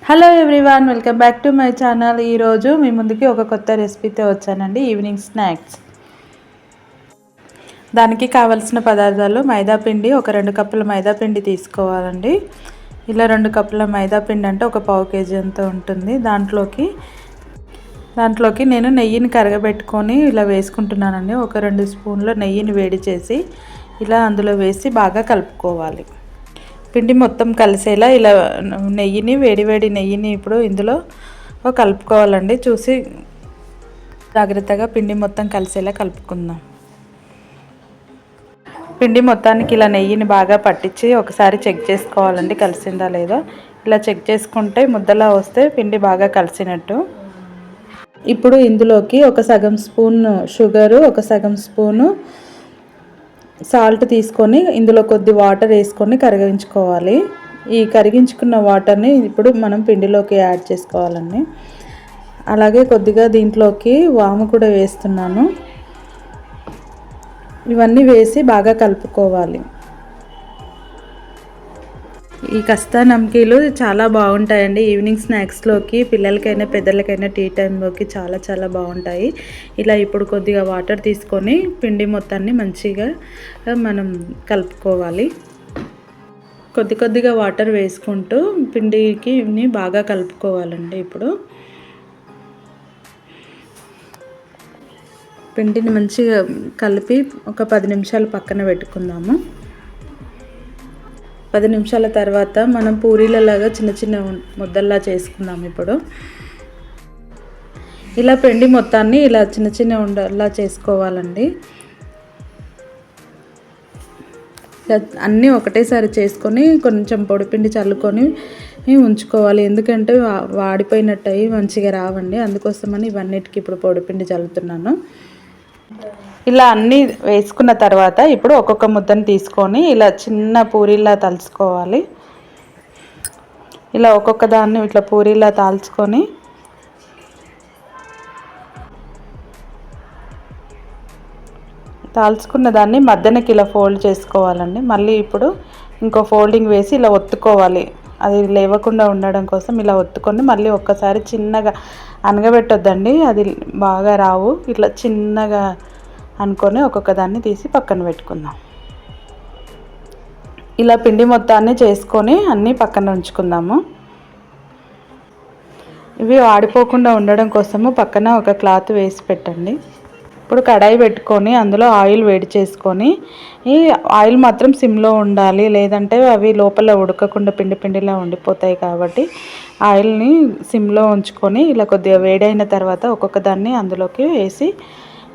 Hello everyone, welcome back to my channel. ఈరోజు మీ ముందుకి ఒక కొత్త రెసిపీతో వచ్చానండి. Evening snacks. దానికి కావలసిన పదార్థాలు మైదా పిండి, ఒక 2 కప్పుల మైదా పిండి తీసుకోవాలండి. ఇలా 2 కప్పుల మైదా పిండి అంటే ఒక పావు కేజీ అంత ఉంటుంది. దాంట్లోకి నేను నెయ్యిని కరగబెట్టుకొని ఇలా వేసుకుంటున్నానండి. ఒక 2 స్పూన్ల నెయ్యిని వేడి చేసి ఇలా అందులో వేసి బాగా కలుపుకోవాలి. పిండి మొత్తం కలిసేలా ఇలా వేడి నెయ్యిని ఇప్పుడు ఇందులో కలుపుకోవాలండి. చూసి జాగ్రత్తగా పిండి మొత్తం కలిసేలా కలుపుకుందాం. పిండి మొత్తానికి ఇలా నెయ్యిని బాగా పట్టించి ఒకసారి చెక్ చేసుకోవాలండి, కలిసిందా లేదో. ఇలా చెక్ చేసుకుంటే ముద్దలా వస్తే పిండి బాగా కలిసినట్టు. ఇప్పుడు ఇందులోకి ఒక సగం స్పూన్ షుగరు, ఒక సగం స్పూను సాల్ట్ తీసుకొని ఇందులో కొద్ది వాటర్ వేసుకొని కరిగించుకోవాలి. ఈ కరిగించుకున్న వాటర్ని ఇప్పుడు మనం పిండిలోకి యాడ్ చేసుకోవాలండి. అలాగే కొద్దిగా దీంట్లోకి వాము కూడా వేస్తున్నాను. ఇవన్నీ వేసి బాగా కలుపుకోవాలి. ఈ కస్తా నమ్కీలు చాలా బాగుంటాయండి. ఈవినింగ్ స్నాక్స్లోకి పిల్లలకైనా పెద్దలకైనా టీ టైంలోకి చాలా చాలా బాగుంటాయి. ఇలా ఇప్పుడు కొద్దిగా వాటర్ తీసుకొని పిండి మొత్తాన్ని మంచిగా మనం కలుపుకోవాలి. కొద్దిగా వాటర్ వేసుకుంటూ పిండికి బాగా కలుపుకోవాలండి. ఇప్పుడు పిండిని మంచిగా కలిపి ఒక 10 నిమిషాలు పక్కన పెట్టుకుందాము. 10 నిమిషాల తర్వాత మనం పూరీలలాగా చిన్న చిన్న ముద్దల్లా చేసుకుందాం. ఇప్పుడు ఇలా పిండి మొత్తాన్ని ఇలా చిన్న చిన్న ఉండల్లా చేసుకోవాలండి. అన్నీ ఒకటేసారి చేసుకొని కొంచెం పొడిపిండి చల్లుకొని ఉంచుకోవాలి. ఎందుకంటే వాడిపోయినట్టు అయ్యి మంచిగా రావండి. అందుకోసమని ఇవన్నిటికి ఇప్పుడు పొడిపిండి చల్లుతున్నాను. ఇలా అన్నీ వేసుకున్న తర్వాత ఇప్పుడు ఒక్కొక్క ముద్దను తీసుకొని ఇలా చిన్న పూరీలా తలుచుకోవాలి. ఇలా ఒక్కొక్క దాన్ని ఇట్లా పూరీలా తాల్చుకొని తాల్చుకున్న దాన్ని మధ్యనకి ఇలా ఫోల్డ్ చేసుకోవాలండి. మళ్ళీ ఇప్పుడు ఇంకో ఫోల్డింగ్ వేసి ఇలా ఒత్తుకోవాలి. అది లేవకుండా ఉండడం కోసం ఇలా ఒత్తుకొని మళ్ళీ ఒక్కసారి చిన్నగా అనగబెట్టొద్దండి, అది బాగా రావు. ఇట్లా చిన్నగా అనుకొని ఒక్కొక్క దాన్ని తీసి పక్కన పెట్టుకుందాం. ఇలా పిండి మొత్తాన్ని చేసుకొని అన్నీ పక్కన ఉంచుకుందాము. ఇవి ఆడిపోకుండా ఉండడం కోసము పక్కన ఒక క్లాత్ వేసి పెట్టండి. ఇప్పుడు కడాయి పెట్టుకొని అందులో ఆయిల్ వేడి చేసుకొని, ఈ ఆయిల్ మాత్రం సిమ్లో ఉండాలి, లేదంటే అవి లోపల ఉడకకుండా పిండిలా ఉండిపోతాయి. కాబట్టి ఆయిల్ని సిమ్లో ఉంచుకొని ఇలా కొద్దిగా వేడైన తర్వాత ఒక్కొక్క దాన్ని అందులోకి వేసి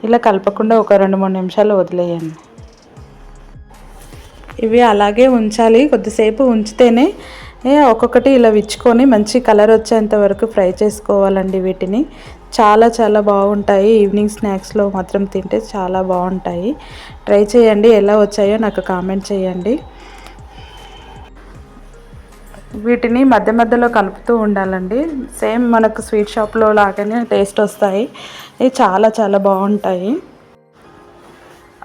ఇలా కలపకుండా ఒక 2-3 నిమిషాలు వదిలేయండి. ఇవి అలాగే ఉంచాలి. కొద్దిసేపు ఉంచితేనే ఒక్కొక్కటి ఇలా విచ్చుకొని మంచి కలర్ వచ్చేంత వరకు ఫ్రై చేసుకోవాలండి. వీటిని చాలా చాలా బాగుంటాయి. ఈవినింగ్ స్నాక్స్లో మాత్రం తింటే చాలా బాగుంటాయి. ట్రై చేయండి. ఎలా వచ్చాయో నాకు కామెంట్ చేయండి. వీటిని మధ్య మధ్యలో కలుపుతూ ఉండాలండి. సేమ్ మనకు స్వీట్ షాప్లో లాగానే టేస్ట్ వస్తాయి. ఇవి చాలా చాలా బాగుంటాయి.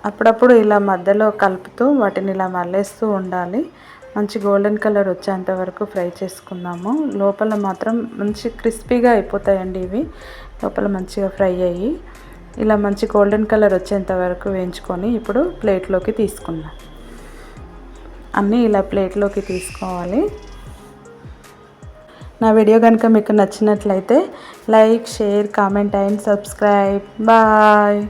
అప్పుడప్పుడు ఇలా మధ్యలో కలుపుతూ వాటిని ఇలా మళ్ళేస్తూ ఉండాలి. మంచి గోల్డెన్ కలర్ వచ్చేంత వరకు ఫ్రై చేసుకుందాము. లోపల మాత్రం మంచి క్రిస్పీగా అయిపోతాయండి. ఇవి లోపల మంచిగా ఫ్రై అయ్యి ఇలా మంచి గోల్డెన్ కలర్ వచ్చేంత వరకు వేయించుకొని ఇప్పుడు ప్లేట్లోకి తీసుకుందాం. అన్నీ ఇలా ప్లేట్లోకి తీసుకోవాలి. నా వీడియో కనుక మీకు నచ్చినట్లయితే like, share, comment and subscribe. Bye.